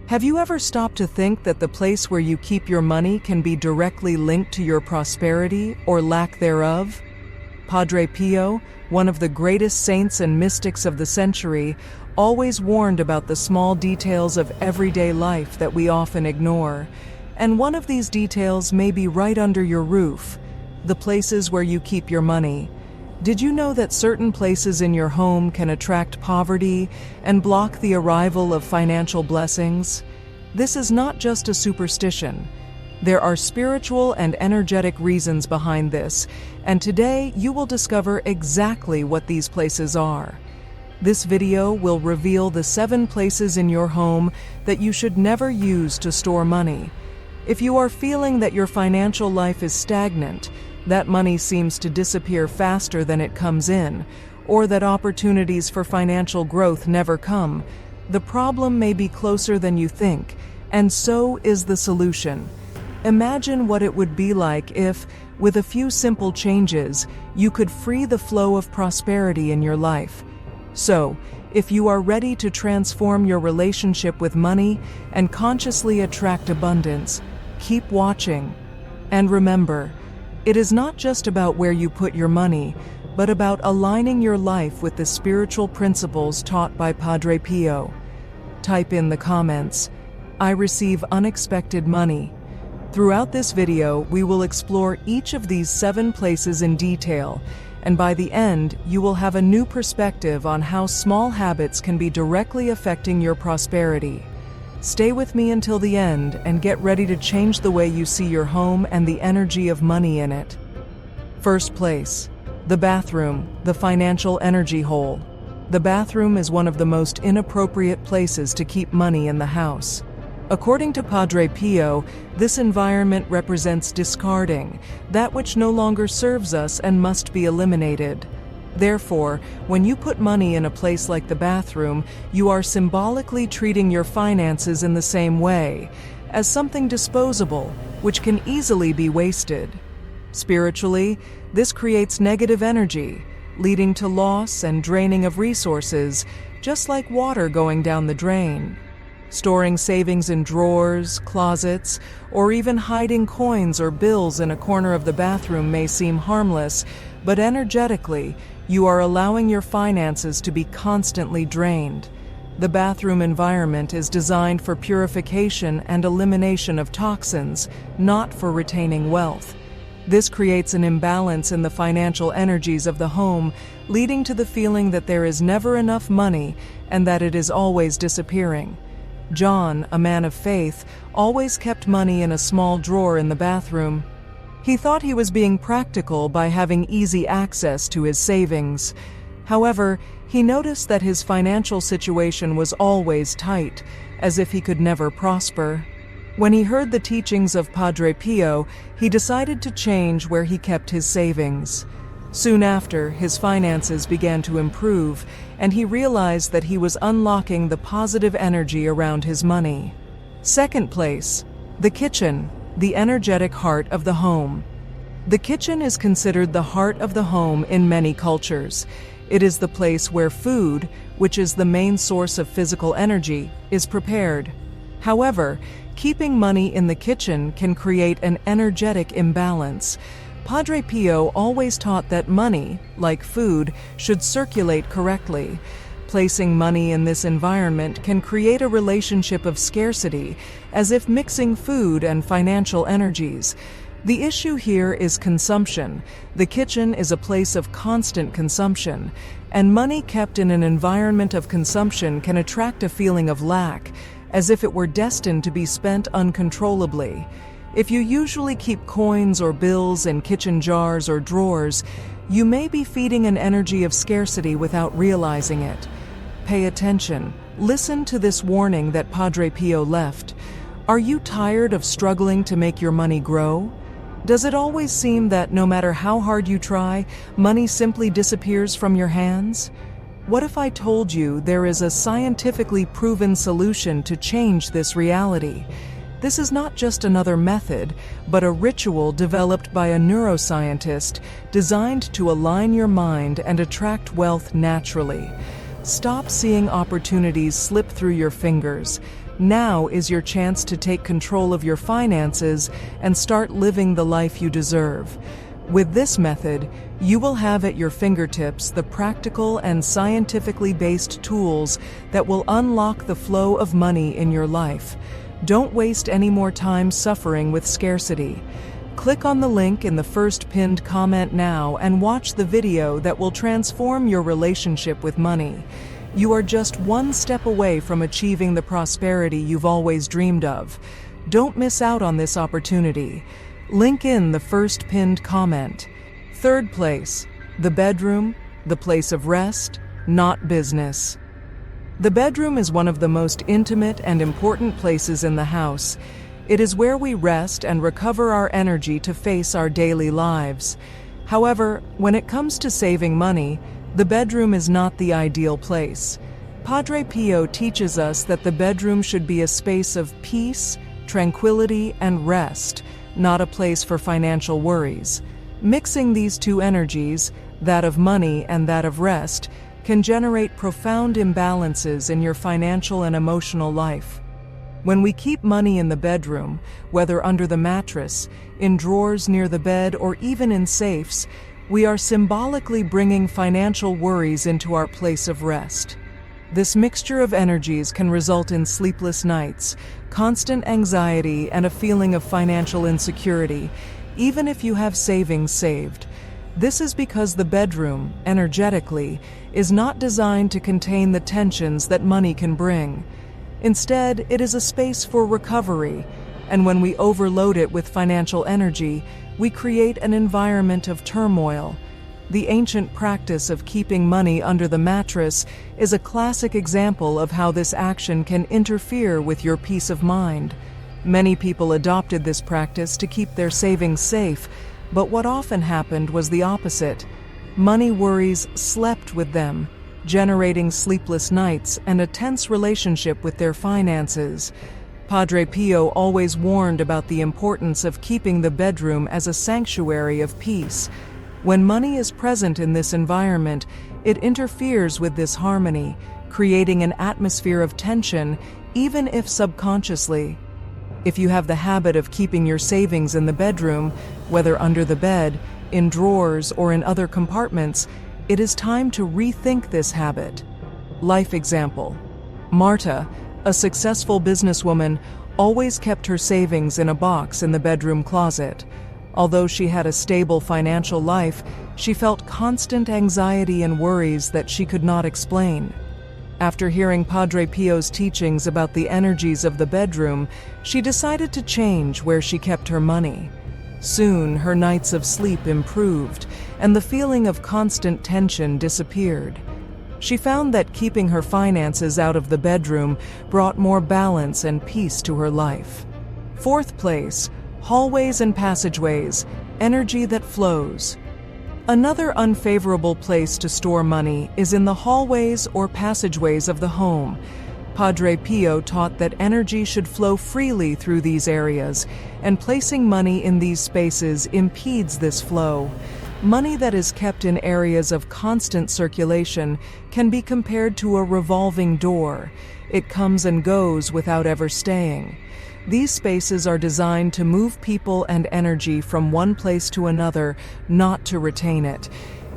Have you ever stopped to think that the place where you keep your money can be directly linked to your prosperity or lack thereof? Padre Pio, one of the greatest saints and mystics of the century, always warned about the small details of everyday life that we often ignore. And one of these details may be right under your roof, the places where you keep your money. Did you know that certain places in your home can attract poverty and block the arrival of financial blessings? This is not just a superstition. There are spiritual and energetic reasons behind this, and today you will discover exactly what these places are. This video will reveal the 7 places in your home that you should never use to store money. If you are feeling that your financial life is stagnant, that money seems to disappear faster than it comes in, or that opportunities for financial growth never come, the problem may be closer than you think, and so is the solution. Imagine what it would be like if, with a few simple changes, you could free the flow of prosperity in your life. So, if you are ready to transform your relationship with money and consciously attract abundance, keep watching. And remember, it is not just about where you put your money, but about aligning your life with the spiritual principles taught by Padre Pio. Type in the comments, "I receive unexpected money." Throughout this video, we will explore each of these 7 places in detail, and by the end, you will have a new perspective on how small habits can be directly affecting your prosperity. Stay with me until the end and get ready to change the way you see your home and the energy of money in it. First place, the bathroom, the financial energy hole. The bathroom is one of the most inappropriate places to keep money in the house. According to Padre Pio, this environment represents discarding, that which no longer serves us and must be eliminated. Therefore, when you put money in a place like the bathroom, you are symbolically treating your finances in the same way, as something disposable, which can easily be wasted. Spiritually, this creates negative energy, leading to loss and draining of resources, just like water going down the drain. Storing savings in drawers, closets, or even hiding coins or bills in a corner of the bathroom may seem harmless, but energetically, you are allowing your finances to be constantly drained. The bathroom environment is designed for purification and elimination of toxins, not for retaining wealth. This creates an imbalance in the financial energies of the home, leading to the feeling that there is never enough money and that it is always disappearing. John, a man of faith, always kept money in a small drawer in the bathroom. He thought he was being practical by having easy access to his savings. However, he noticed that his financial situation was always tight, as if he could never prosper. When he heard the teachings of Padre Pio, he decided to change where he kept his savings. Soon after, his finances began to improve, and he realized that he was unlocking the positive energy around his money. Second place, the kitchen, the energetic heart of the home. The kitchen is considered the heart of the home in many cultures. It is the place where food, which is the main source of physical energy, is prepared. However, keeping money in the kitchen can create an energetic imbalance. Padre Pio always taught that money, like food, should circulate correctly. Placing money in this environment can create a relationship of scarcity, as if mixing food and financial energies. The issue here is consumption. The kitchen is a place of constant consumption, and money kept in an environment of consumption can attract a feeling of lack, as if it were destined to be spent uncontrollably. If you usually keep coins or bills in kitchen jars or drawers, you may be feeding an energy of scarcity without realizing it. Pay attention. Listen to this warning that Padre Pio left. Are you tired of struggling to make your money grow? Does it always seem that no matter how hard you try, money simply disappears from your hands? What if I told you there is a scientifically proven solution to change this reality? This is not just another method, but a ritual developed by a neuroscientist designed to align your mind and attract wealth naturally. Stop seeing opportunities slip through your fingers. Now is your chance to take control of your finances and start living the life you deserve. With this method, you will have at your fingertips the practical and scientifically based tools that will unlock the flow of money in your life. Don't waste any more time suffering with scarcity. Click on the link in the first pinned comment now and watch the video that will transform your relationship with money. You are just one step away from achieving the prosperity you've always dreamed of. Don't miss out on this opportunity. Link in the first pinned comment. Third place, the bedroom, the place of rest, not business. The bedroom is one of the most intimate and important places in the house. It is where we rest and recover our energy to face our daily lives. However, when it comes to saving money, the bedroom is not the ideal place. Padre Pio teaches us that the bedroom should be a space of peace, tranquility, and rest, not a place for financial worries. Mixing these two energies, that of money and that of rest, can generate profound imbalances in your financial and emotional life. When we keep money in the bedroom, whether under the mattress, in drawers near the bed, or even in safes, we are symbolically bringing financial worries into our place of rest. This mixture of energies can result in sleepless nights, constant anxiety, and a feeling of financial insecurity, even if you have savings saved. This is because the bedroom, energetically, is not designed to contain the tensions that money can bring. Instead, it is a space for recovery, and when we overload it with financial energy, we create an environment of turmoil. The ancient practice of keeping money under the mattress is a classic example of how this action can interfere with your peace of mind. Many people adopted this practice to keep their savings safe, but what often happened was the opposite. Money worries slept with them, generating sleepless nights and a tense relationship with their finances. Padre Pio always warned about the importance of keeping the bedroom as a sanctuary of peace. When money is present in this environment, it interferes with this harmony, creating an atmosphere of tension, even if subconsciously. If you have the habit of keeping your savings in the bedroom, whether under the bed, in drawers, or in other compartments, it is time to rethink this habit. Life example. Marta, a successful businesswoman, always kept her savings in a box in the bedroom closet. Although she had a stable financial life, she felt constant anxiety and worries that she could not explain. After hearing Padre Pio's teachings about the energies of the bedroom, she decided to change where she kept her money. Soon, her nights of sleep improved, and the feeling of constant tension disappeared. She found that keeping her finances out of the bedroom brought more balance and peace to her life. Fourth place, hallways and passageways, energy that flows. Another unfavorable place to store money is in the hallways or passageways of the home. Padre Pio taught that energy should flow freely through these areas, and placing money in these spaces impedes this flow. Money that is kept in areas of constant circulation can be compared to a revolving door. It comes and goes without ever staying. These spaces are designed to move people and energy from one place to another, not to retain it.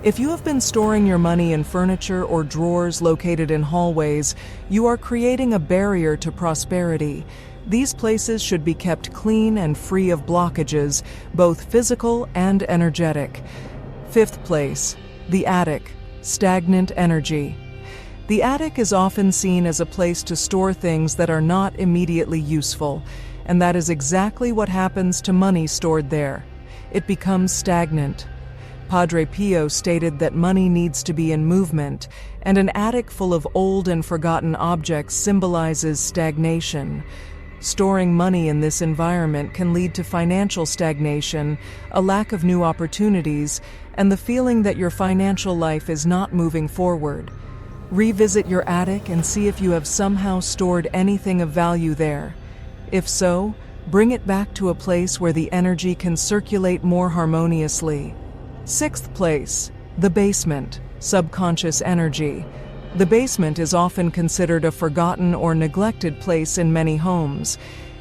If you have been storing your money in furniture or drawers located in hallways, you are creating a barrier to prosperity. These places should be kept clean and free of blockages, both physical and energetic. Fifth place, the attic, stagnant energy. The attic is often seen as a place to store things that are not immediately useful, and that is exactly what happens to money stored there. It becomes stagnant. Padre Pio stated that money needs to be in movement, and an attic full of old and forgotten objects symbolizes stagnation. Storing money in this environment can lead to financial stagnation, a lack of new opportunities, and the feeling that your financial life is not moving forward. Revisit your attic and see if you have somehow stored anything of value there. If so, bring it back to a place where the energy can circulate more harmoniously. Sixth place, the basement, subconscious energy. The basement is often considered a forgotten or neglected place in many homes.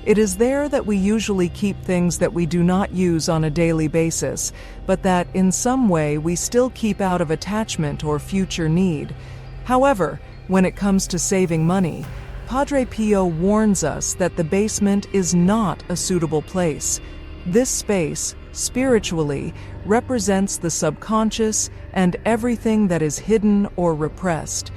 It is there that we usually keep things that we do not use on a daily basis, but that, in some way, we still keep out of attachment or future need. However, when it comes to saving money, Padre Pio warns us that the basement is not a suitable place. This space, spiritually, represents the subconscious and everything that is hidden or repressed.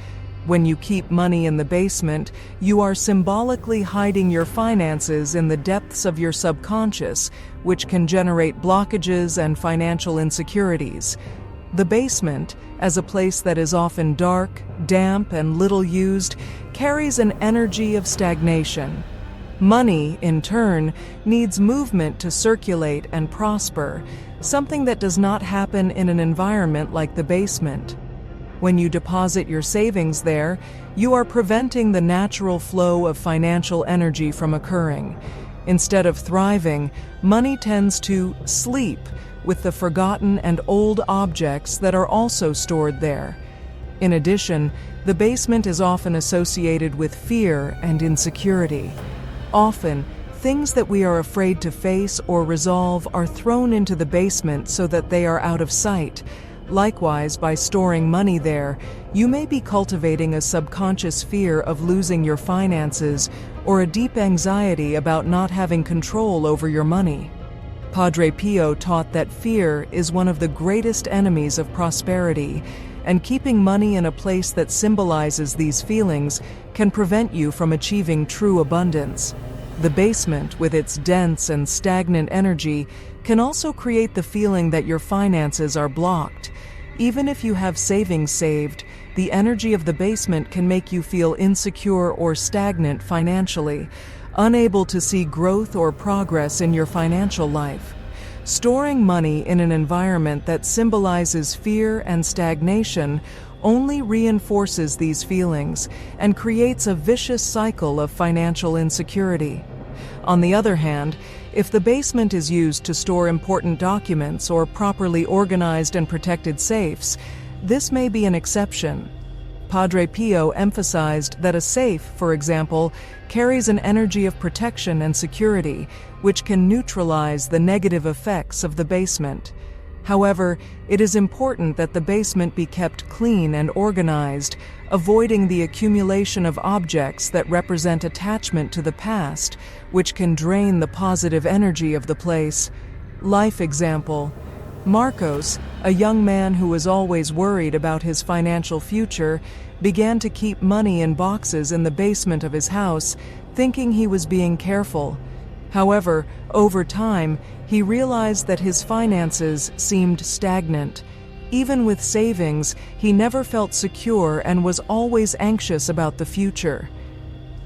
When you keep money in the basement, you are symbolically hiding your finances in the depths of your subconscious, which can generate blockages and financial insecurities. The basement, as a place that is often dark, damp, and little used, carries an energy of stagnation. Money, in turn, needs movement to circulate and prosper, something that does not happen in an environment like the basement. When you deposit your savings there, you are preventing the natural flow of financial energy from occurring. Instead of thriving, money tends to sleep with the forgotten and old objects that are also stored there. In addition, the basement is often associated with fear and insecurity. Often, things that we are afraid to face or resolve are thrown into the basement so that they are out of sight. Likewise, by storing money there, you may be cultivating a subconscious fear of losing your finances or a deep anxiety about not having control over your money. Padre Pio taught that fear is one of the greatest enemies of prosperity, and keeping money in a place that symbolizes these feelings can prevent you from achieving true abundance. The basement, with its dense and stagnant energy, can also create the feeling that your finances are blocked. Even if you have savings saved, the energy of the basement can make you feel insecure or stagnant financially, unable to see growth or progress in your financial life. Storing money in an environment that symbolizes fear and stagnation only reinforces these feelings and creates a vicious cycle of financial insecurity. On the other hand, if the basement is used to store important documents or properly organized and protected safes, this may be an exception. Padre Pio emphasized that a safe, for example, carries an energy of protection and security, which can neutralize the negative effects of the basement. However, it is important that the basement be kept clean and organized, avoiding the accumulation of objects that represent attachment to the past, which can drain the positive energy of the place. Life example: Marcos, a young man who was always worried about his financial future, began to keep money in boxes in the basement of his house, thinking he was being careful. However, over time, he realized that his finances seemed stagnant. Even with savings, he never felt secure and was always anxious about the future.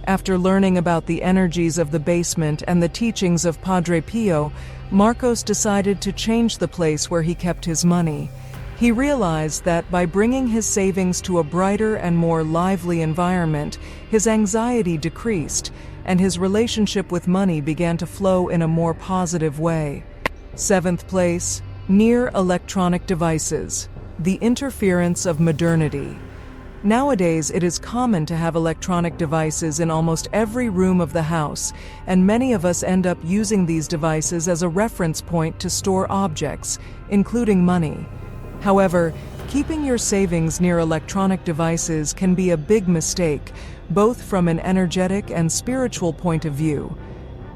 After learning about the energies of the basement and the teachings of Padre Pio, Marcos decided to change the place where he kept his money. He realized that by bringing his savings to a brighter and more lively environment, his anxiety decreased, and his relationship with money began to flow in a more positive way. 7th place, near electronic devices, the interference of modernity. Nowadays, it is common to have electronic devices in almost every room of the house, and many of us end up using these devices as a reference point to store objects, including money. However, keeping your savings near electronic devices can be a big mistake, both from an energetic and spiritual point of view.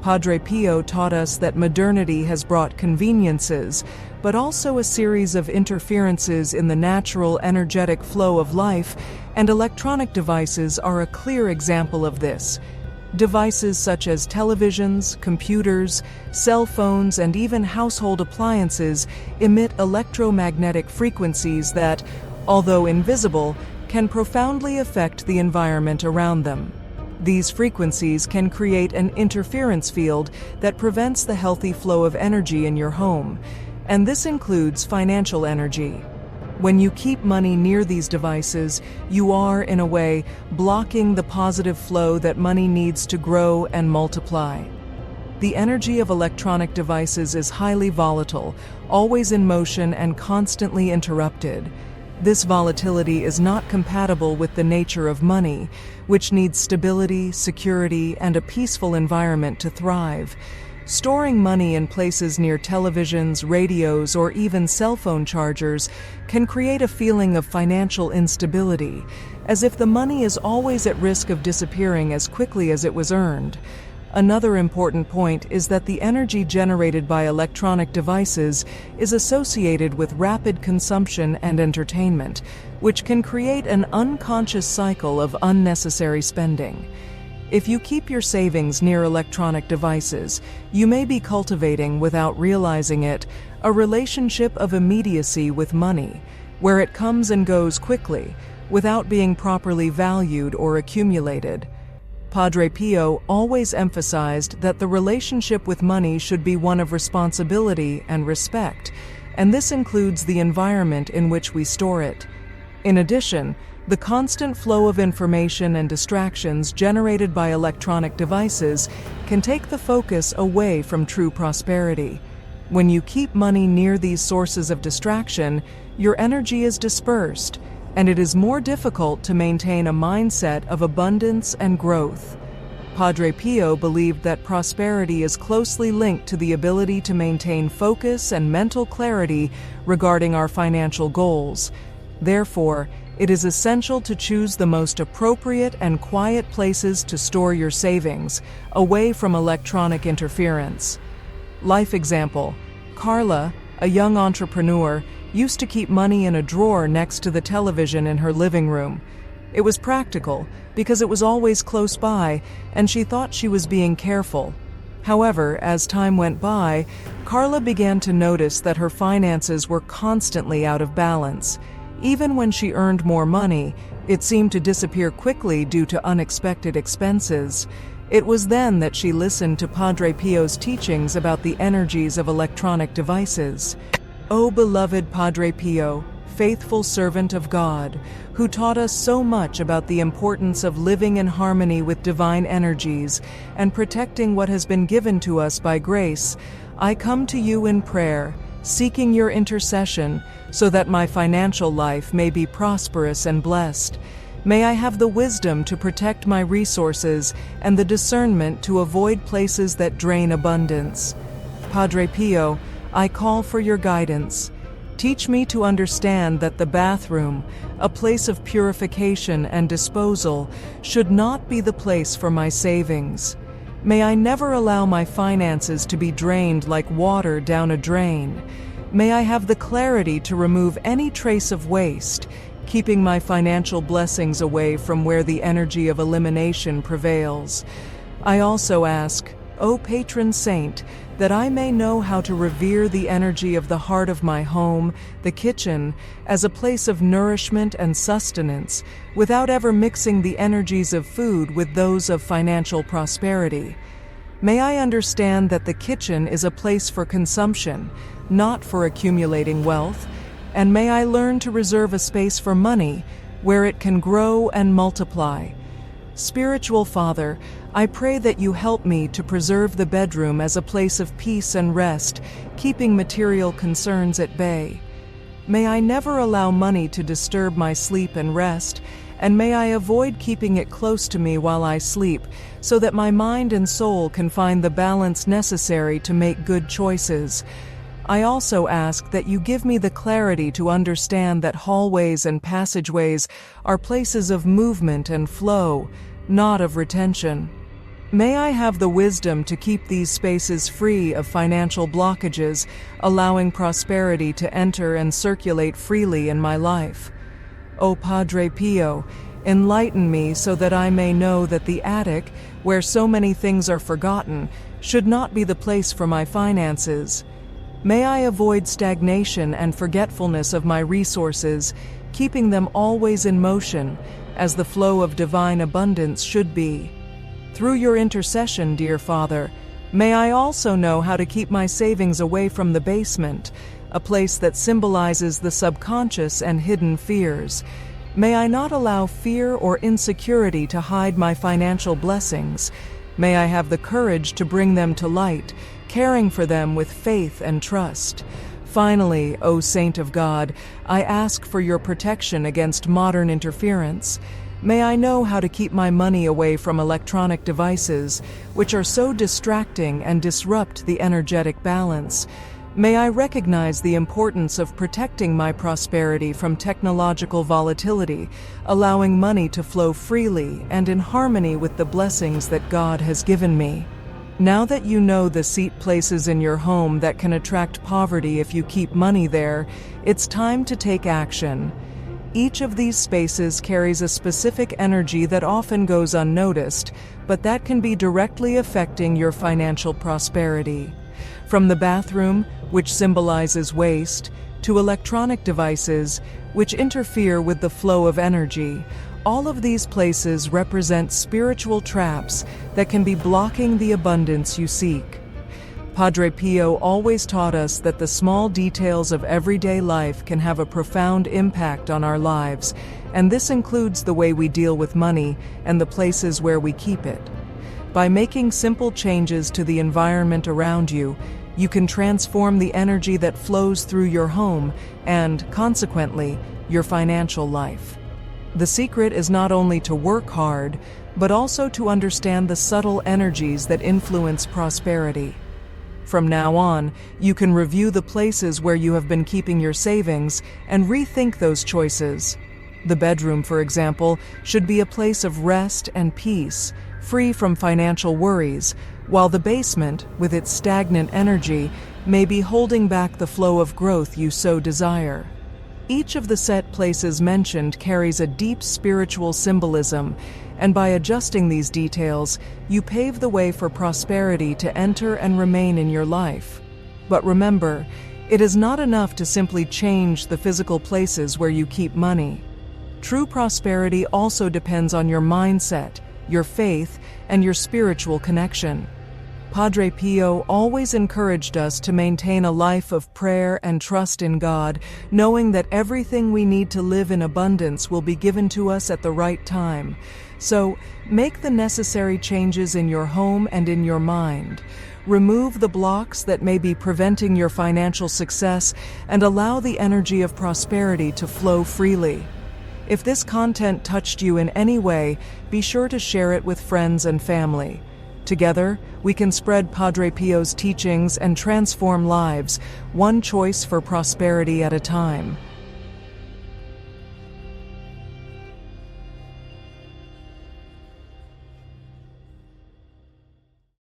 Padre Pio taught us that modernity has brought conveniences, but also a series of interferences in the natural energetic flow of life, and electronic devices are a clear example of this. Devices such as televisions, computers, cell phones, and even household appliances emit electromagnetic frequencies that, although invisible, can profoundly affect the environment around them. These frequencies can create an interference field that prevents the healthy flow of energy in your home, and this includes financial energy. When you keep money near these devices, you are, in a way, blocking the positive flow that money needs to grow and multiply. The energy of electronic devices is highly volatile, always in motion and constantly interrupted. This volatility is not compatible with the nature of money, which needs stability, security, and a peaceful environment to thrive. Storing money in places near televisions, radios, or even cell phone chargers can create a feeling of financial instability, as if the money is always at risk of disappearing as quickly as it was earned. Another important point is that the energy generated by electronic devices is associated with rapid consumption and entertainment, which can create an unconscious cycle of unnecessary spending. If you keep your savings near electronic devices, you may be cultivating, without realizing it, a relationship of immediacy with money, where it comes and goes quickly, without being properly valued or accumulated. Padre Pio always emphasized that the relationship with money should be one of responsibility and respect, and this includes the environment in which we store it. In addition, the constant flow of information and distractions generated by electronic devices can take the focus away from true prosperity. When you keep money near these sources of distraction, your energy is dispersed, and it is more difficult to maintain a mindset of abundance and growth. Padre Pio believed that prosperity is closely linked to the ability to maintain focus and mental clarity regarding our financial goals. Therefore, it is essential to choose the most appropriate and quiet places to store your savings, away from electronic interference. Life example: Carla, a young entrepreneur, used to keep money in a drawer next to the television in her living room. It was practical because it was always close by, and she thought she was being careful. However, as time went by, Carla began to notice that her finances were constantly out of balance. Even when she earned more money, it seemed to disappear quickly due to unexpected expenses. It was then that she listened to Padre Pio's teachings about the energies of electronic devices. O beloved Padre Pio, faithful servant of God, who taught us so much about the importance of living in harmony with divine energies and protecting what has been given to us by grace, I come to you in prayer, seeking your intercession so that my financial life may be prosperous and blessed. May I have the wisdom to protect my resources and the discernment to avoid places that drain abundance. Padre Pio, I call for your guidance. Teach me to understand that the bathroom, a place of purification and disposal, should not be the place for my savings. May I never allow my finances to be drained like water down a drain. May I have the clarity to remove any trace of waste, keeping my financial blessings away from where the energy of elimination prevails. I also ask, O patron saint, that I may know how to revere the energy of the heart of my home, the kitchen, as a place of nourishment and sustenance, without ever mixing the energies of food with those of financial prosperity. May I understand that the kitchen is a place for consumption, not for accumulating wealth, and may I learn to reserve a space for money where it can grow and multiply. Spiritual Father, I pray that you help me to preserve the bedroom as a place of peace and rest, keeping material concerns at bay. May I never allow money to disturb my sleep and rest, and may I avoid keeping it close to me while I sleep, so that my mind and soul can find the balance necessary to make good choices. I also ask that you give me the clarity to understand that hallways and passageways are places of movement and flow, not of retention. May I have the wisdom to keep these spaces free of financial blockages, allowing prosperity to enter and circulate freely in my life. O Padre Pio, enlighten me so that I may know that the attic, where so many things are forgotten, should not be the place for my finances. May I avoid stagnation and forgetfulness of my resources, keeping them always in motion, as the flow of divine abundance should be. Through your intercession, dear Father, may I also know how to keep my savings away from the basement, a place that symbolizes the subconscious and hidden fears. May I not allow fear or insecurity to hide my financial blessings. May I have the courage to bring them to light, caring for them with faith and trust. Finally, O Saint of God, I ask for your protection against modern interference. May I know how to keep my money away from electronic devices, which are so distracting and disrupt the energetic balance. May I recognize the importance of protecting my prosperity from technological volatility, allowing money to flow freely and in harmony with the blessings that God has given me. Now that you know the seat places in your home that can attract poverty if you keep money there, it's time to take action. Each of these spaces carries a specific energy that often goes unnoticed, but that can be directly affecting your financial prosperity. From the bathroom, which symbolizes waste, to electronic devices, which interfere with the flow of energy, all of these places represent spiritual traps that can be blocking the abundance you seek. Padre Pio always taught us that the small details of everyday life can have a profound impact on our lives, and this includes the way we deal with money and the places where we keep it. By making simple changes to the environment around you, you can transform the energy that flows through your home and, consequently, your financial life. The secret is not only to work hard, but also to understand the subtle energies that influence prosperity. From now on, you can review the places where you have been keeping your savings and rethink those choices. The bedroom, for example, should be a place of rest and peace, free from financial worries, while the basement, with its stagnant energy, may be holding back the flow of growth you so desire. Each of the set places mentioned carries a deep spiritual symbolism, and by adjusting these details, you pave the way for prosperity to enter and remain in your life. But remember, it is not enough to simply change the physical places where you keep money. True prosperity also depends on your mindset, your faith, and your spiritual connection. Padre Pio always encouraged us to maintain a life of prayer and trust in God, knowing that everything we need to live in abundance will be given to us at the right time. So, make the necessary changes in your home and in your mind. Remove the blocks that may be preventing your financial success and allow the energy of prosperity to flow freely. If this content touched you in any way, be sure to share it with friends and family. Together, we can spread Padre Pio's teachings and transform lives, one choice for prosperity at a time.